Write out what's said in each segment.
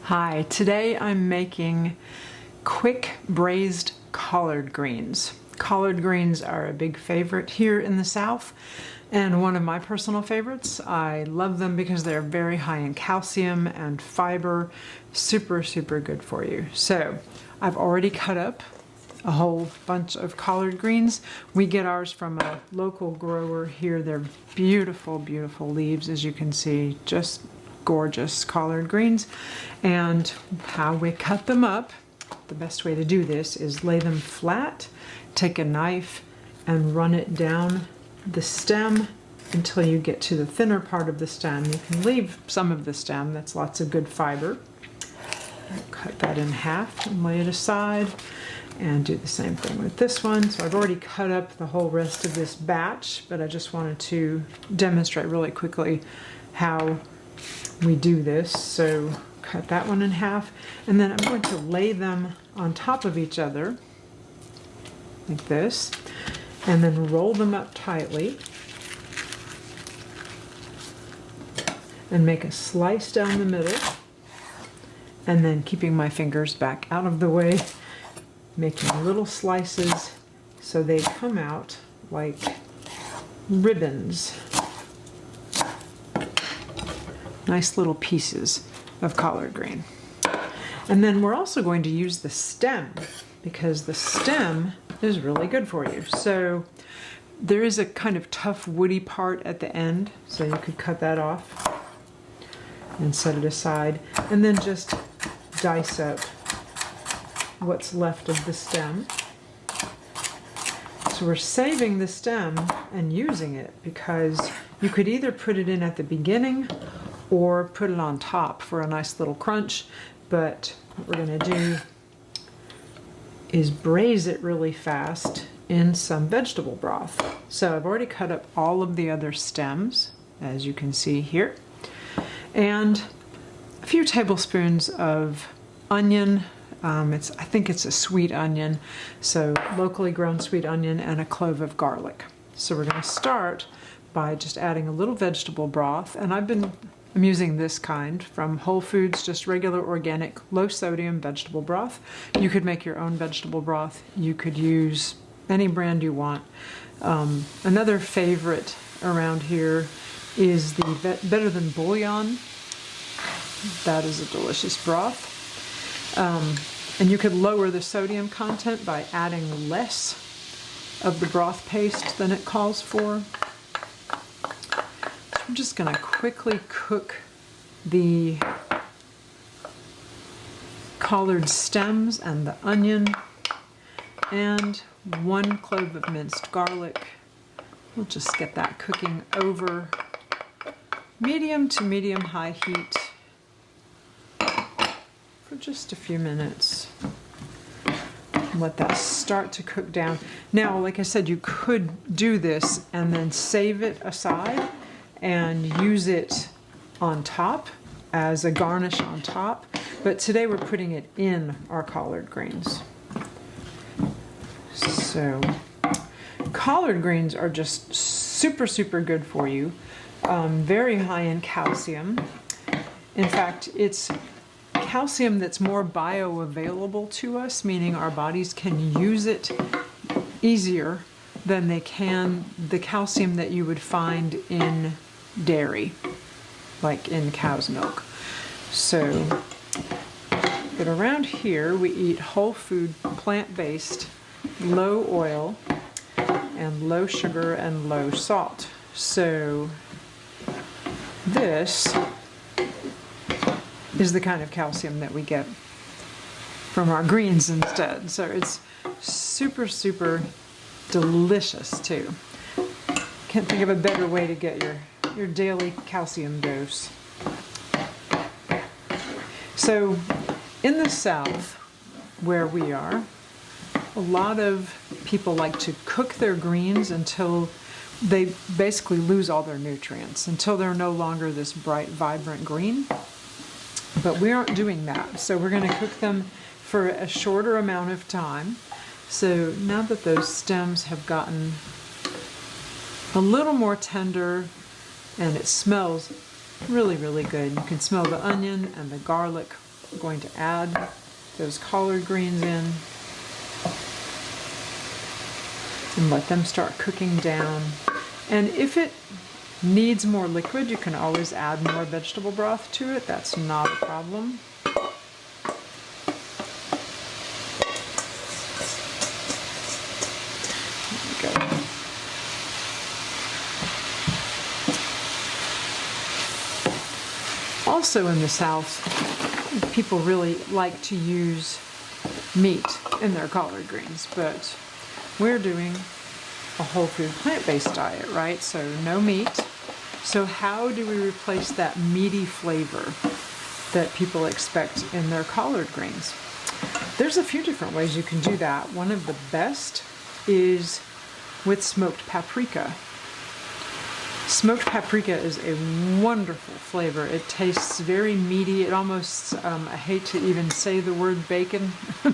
Hi, today I'm making quick braised collard greens. Collard greens are a big favorite here in the South and one of my personal favorites. I love them because they're very high in calcium and fiber, super good for you. So I've already cut up a whole bunch of collard greens. We get ours from a local grower here. They're beautiful leaves, as you can see, just gorgeous collard greens. And how we cut them up, the best way to do this is lay them flat, take a knife and run it down the stem until you get to the thinner part of the stem. You can leave some of the stem, that's lots of good fiber. Cut that in half and lay it aside, and do the same thing with this one. So I've already cut up the whole rest of this batch, but I just wanted to demonstrate really quickly how we do this. So cut that one in half, and then I'm going to lay them on top of each other like this, and then roll them up tightly and make a slice down the middle, and then keeping my fingers back out of the way, making little slices so they come out like ribbons. Nice little pieces of collard green. And then we're also going to use the stem, because the stem is really good for you. So there is a kind of tough woody part at the end, so you could cut that off and set it aside, and then just dice up what's left of the stem. So we're saving the stem and using it because you could either put it in at the beginning or put it on top for a nice little crunch. But what we're going to do is braise it really fast in some vegetable broth. So I've already cut up all of the other stems, as you can see here, and a few tablespoons of onion. I think it's a sweet onion, so locally grown sweet onion, and a clove of garlic. So we're going to start by just adding a little vegetable broth, and I'm using this kind from Whole Foods, just regular organic low sodium vegetable broth. You could make your own vegetable broth. You could use any brand you want. Another favorite around here is the Better Than Bouillon. That is a delicious broth. And you could lower the sodium content by adding less of the broth paste than it calls for. So I'm just going to quickly cook the collard stems and the onion, and 1 clove of minced garlic. We'll just get that cooking over medium to medium-high heat for just a few minutes. Let that start to cook down. Now, like I said, you could do this and then save it aside and use it on top as a garnish on top, but today we're putting it in our collard greens. So collard greens are just super good for you, very high in calcium. In fact, it's calcium that's more bioavailable to us, meaning our bodies can use it easier than they can the calcium that you would find in dairy, like in cow's milk. So, but around here we eat whole food, plant-based, low oil, and low sugar and low salt. So this is the kind of calcium that we get from our greens instead. So it's super delicious too. Can't think of a better way to get your daily calcium dose. So in the South, where we are, a lot of people like to cook their greens until they basically lose all their nutrients, until they're no longer this bright, vibrant green. But we aren't doing that. So we're going to cook them for a shorter amount of time. So now that those stems have gotten a little more tender and it smells really good, you can smell the onion and the garlic I'm going to add those collard greens in and let them start cooking down. And if it needs more liquid, you can always add more vegetable broth to it. That's not a problem. There we go. Also in the South, people really like to use meat in their collard greens, but we're doing a whole food plant-based diet, right? So no meat. So how do we replace that meaty flavor that people expect in their collard greens? There's a few different ways you can do that. One of the best is with smoked paprika. Smoked paprika is a wonderful flavor. It tastes very meaty. It almost, I hate to even say the word bacon,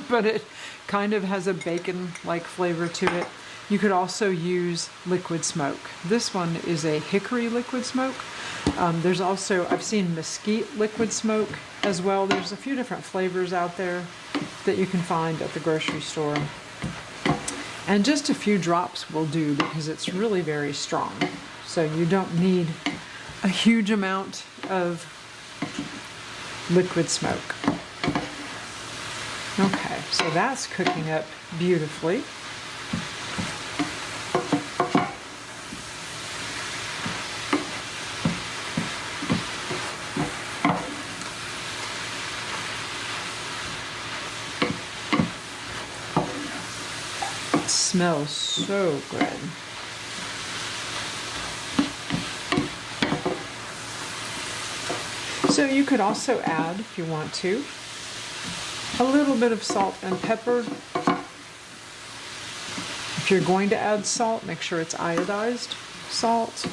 but it kind of has a bacon-like flavor to it. You could also use liquid smoke. This one is a hickory liquid smoke. There's also, I've seen mesquite liquid smoke as well. There's a few different flavors out there that you can find at the grocery store. And just a few drops will do because it's really very strong. So you don't need a huge amount of liquid smoke. Okay, so that's cooking up beautifully. It smells so good. So you could also add, if you want to, a little bit of salt and pepper. If you're going to add salt, make sure it's iodized salt.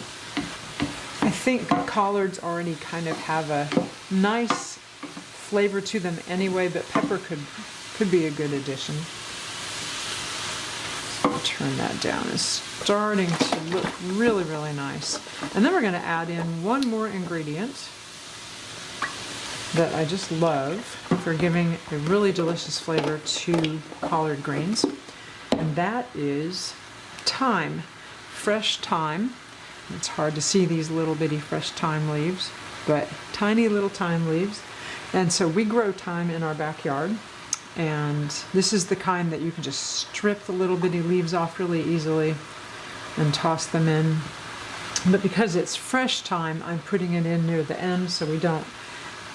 I think collards already kind of have a nice flavor to them anyway, but pepper could be a good addition. So I'll turn that down. It's starting to look really, really nice. And then we're going to add in one more ingredient that I just love for giving a really delicious flavor to collard greens, and that is thyme, fresh thyme. It's hard to see these little bitty fresh thyme leaves, but tiny little thyme leaves. And so we grow thyme in our backyard, and this is the kind that you can just strip the little bitty leaves off really easily and toss them in. But because it's fresh thyme, I'm putting it in near the end so we don't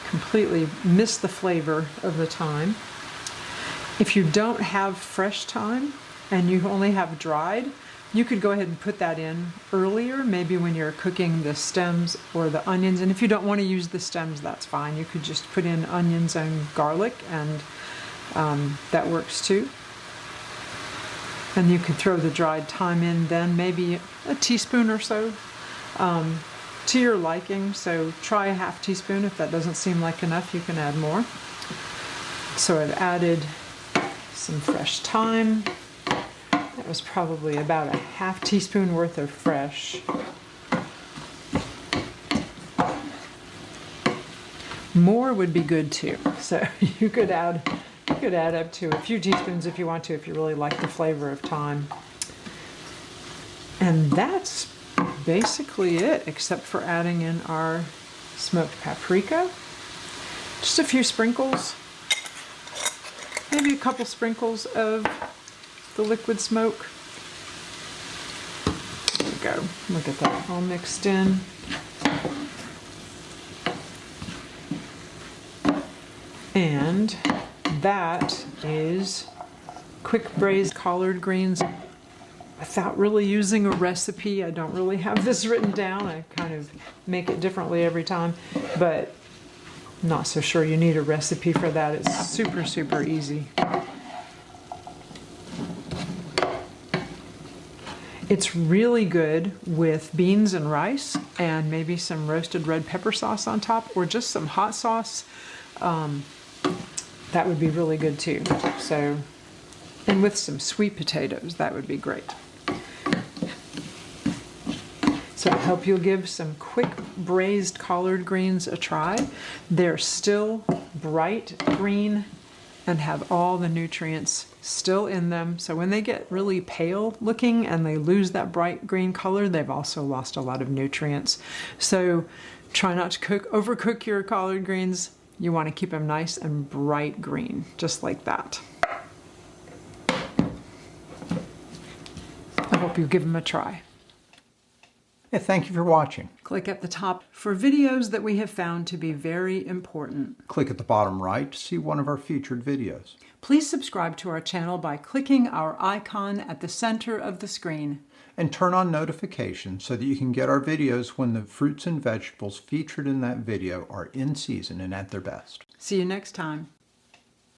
completely miss the flavor of the thyme. If you don't have fresh thyme and you only have dried, you could go ahead and put that in earlier, maybe when you're cooking the stems or the onions. And if you don't want to use the stems, that's fine. You could just put in onions and garlic, and that works too. And you could throw the dried thyme in then, maybe a teaspoon or so. To your liking, so try a half teaspoon. If that doesn't seem like enough, you can add more. So I've added some fresh thyme. That was probably about a half teaspoon worth of fresh. More would be good too. So you could add up to a few teaspoons if you want to, if you really like the flavor of thyme. And that's basically it, except for adding in our smoked paprika. Just a few sprinkles, maybe a couple sprinkles of the liquid smoke. There we go. Look at that, all mixed in. And that is quick braised collard greens without really using a recipe. I don't really have this written down. I kind of make it differently every time, but not so sure you need a recipe for that. It's super, super easy. It's really good with beans and rice and maybe some roasted red pepper sauce on top, or just some hot sauce. That would be really good too. So, and with some sweet potatoes, that would be great. So I hope you'll give some quick braised collard greens a try. They're still bright green and have all the nutrients still in them. So when they get really pale looking and they lose that bright green color, they've also lost a lot of nutrients. So try not to overcook your collard greens. You want to keep them nice and bright green, just like that. I hope you give them a try. Hey, thank you for watching. Click at the top for videos that we have found to be very important. Click at the bottom right to see one of our featured videos. Please subscribe to our channel by clicking our icon at the center of the screen. And turn on notifications so that you can get our videos when the fruits and vegetables featured in that video are in season and at their best. See you next time.